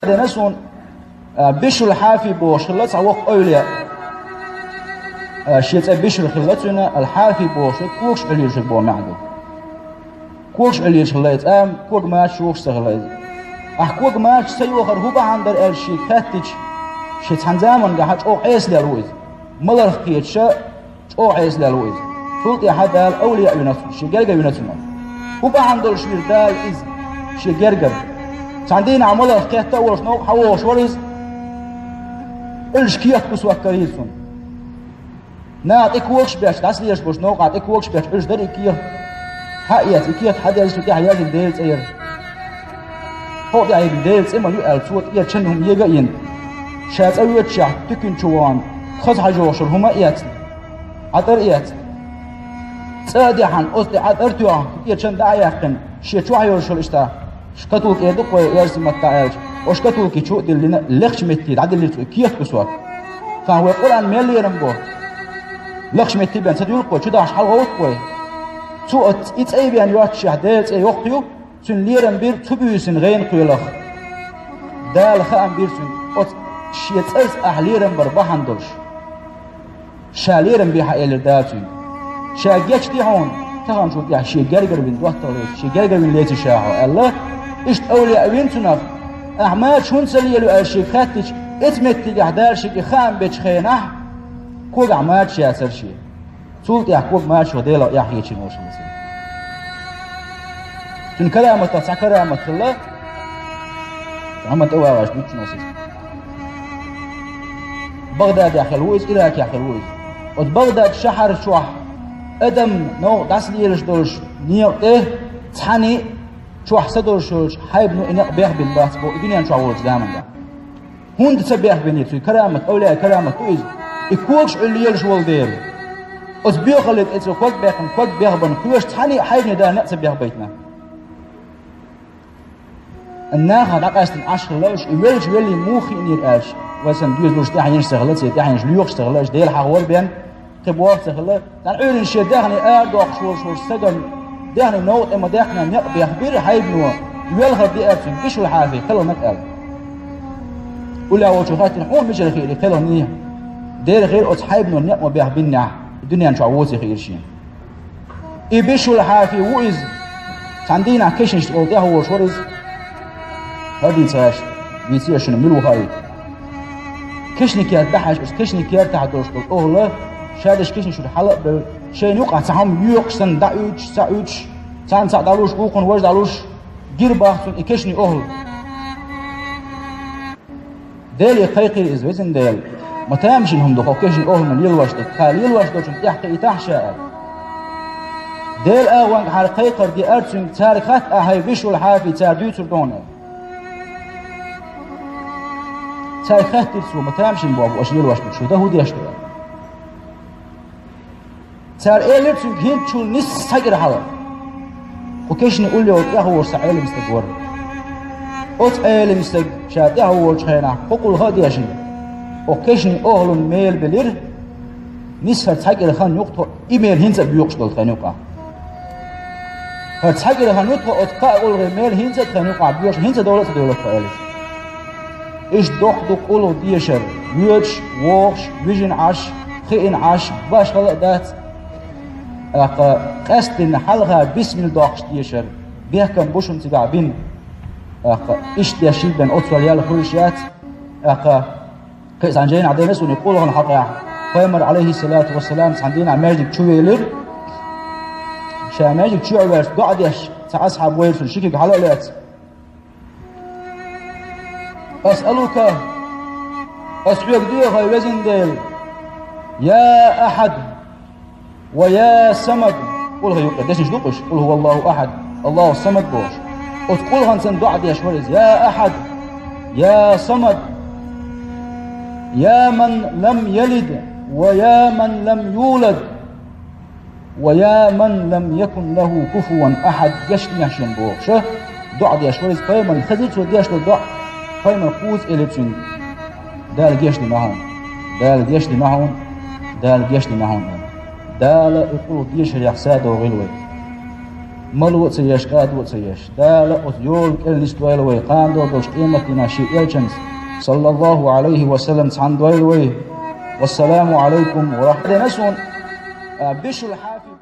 نسون بشر الحافي بوش خلص عوق أولياء شيت بشر خلصنا الحافي بوش كوش عليش بو معدو كوش عليش خليت كوك ماش شوش سغليت كوك ماش سيوخر هو بعندر الشي كاتج شيت حنزامن جحش أو عيس للويز ملر خيتش أو عيس للويز فلت يا حدا الأولياء ينسون شي جرجر ينسون هو بعندر شوير دال إز شي جرجر عندنا عمله كيت تورش نو حوش ورز الشكيت بسوا كريسون نعطيك وقش باش تسليش باش نو نعطيك وقش باش ايش دري كيه حقيقة كيه حدا يسوي كيه حياة الديلز اير هو دي عيب الديلز اما يو الصوت اير تشنهم يجاين شات اويت شاه تكن شوان خذ حجوش هما ايات عطر ايات صادحا اصلي عطر توان اير تشن دايقن شي شو حيوش الاشتا شكتوك يدق ويرسم التعايش وشكتوك يشوف دلنا لخش متي عدل اللي كيف بسوات فهو يقول عن ميل يرمبو لخش متي بين سديول قوي شو ده عش حلقة قوي شو إتأي بين يواتش عدالت أي وقتيو سن ليرم بير تبيسن غين قيلخ دال خام بيرسن أت شيت أس أهليرم بربحان دلش شاليرم بيها إلى داتي شاجيش تهون تهون شو ده شيء جرجر بين وقت طويل شيء جرجر بين ليت شاهو الله إيش أولياء بنتنا أحمد شون سليلو أشي خاتش إتمت تجاهدار شيء خام بتشخينه كوج أحمد شيء أسر شيء سولت يحكوك ما شو ديلا يحيي شيء نوش مسلم تون كلامه تسكر الله أحمد أول عاش بيت نوسيس بغداد يا خلويز إراك يا خلويز وبغداد شهر شوح أدم نو داسليرش دولش نيوته تحني شو حسدور شوش حيب نو إنق بيح بين باس بو إدنيان شو عورت زامن ده هون تسبيح بيني توي كلامك أولياء كلامك تويز إكوكش اللي يلش والدير أز بيخلد إتسو كوك بيخن كوك بيخبن كوش تحني حيبني ده نقص بيخ بيتنا الناخد عقاستن عشر لوش يولش يولي موخي إنير آش وسن دوز لوش تحين شغلات تحين ليوخ شغلات ديل حوار بين تبوات شغلات لأن أولين شيء داخني أردوخ شور سجن دهني نوت اما داخنا نقبي يخبير حيبنوا يلغى دي ارسن ايش الحافي خلو نقل ولا وجهات الحون مش الخير خلو نيه دير غير ات حيبنوا نقما بيخبينا الدنيا نشعوزي خير شيء اي بيشو الحافي وإز عندنا كيشنش قلت هو شورز هذه تاش بيصير شنو ملو هاي كيشني كير دحش كيشني كير تحت دوشتو اوله شادش كيشني شو الحلق شيء يقع سهم يوقسن دعوش سعوش سان سعدالوش وقن وجد دالوش جير باخسون إكشني أهل ديل يقيقي إزوزن ديل ما تامشين هم دخو كشني أهل من يلوشتك خال يلوشتك شن يحكي تحشاء ديل أوان حال قيقر دي أرسن تاريخات أهي بيشو الحافي تاردوتر دونه تاريخات ترسو ما تامشين بابو أش يلوشتك شو ده هو دي أشتغل صار إيه لبسون هين شو نص سجر حلا وكيشني يقول لي يا هو سعيل مستجور أوت عيل مستج شاد يا هو شينا فقول هذا يا شيء وكيشني أهل ميل بلير نص هتسجر خان يقطع إيميل هنز بيوقشل خانوقا هتسجر خان يقطع أتقاء أول ميل هنز خانوقا بيوش هنز دولة فعلت إيش دق أولو ديشر ويش ووش ويجن عش خين عش باش خلق دات قصد حلقة بسم الداقش ديشر بيحكم بوشن تقعبين إيش ديشيل بين أطفال يالا خرشيات قيس عن جاين عدين نسون يقولوا عن حقيقة قيمر عليه الصلاة والسلام عندنا ماجد شويلر شا ماجد شويلر قاعد يش أصحاب ويرسل شكك حلقات أسألك أسألك ديوغا يوزن ديل يا أحد ويا سمد قل هي قداش نشدقش قل هو الله أحد الله الصمد بوش وتقول هنسن دعاء يا شوريز يا أحد يا صمد يا من لم يلد ويا من لم يولد ويا من لم يكن له كفوا أحد يشتني عشان بوش دعاء يا شوريز قيمة الخزيت وديش للدعاء قيمة قوز إلبسين دال جيشني معهم دال جيشني معهم دال جيشني معهم دال يقولوا ديش اليحساد وغلوة ملوت سيش قاد سيش دا لقط يول كل نستويل وي قاندو دوش قيمتنا شيء يلشنس صلى الله عليه وسلم عن دويل وي والسلام عليكم ورحمة الله. نسون بشو الحافظ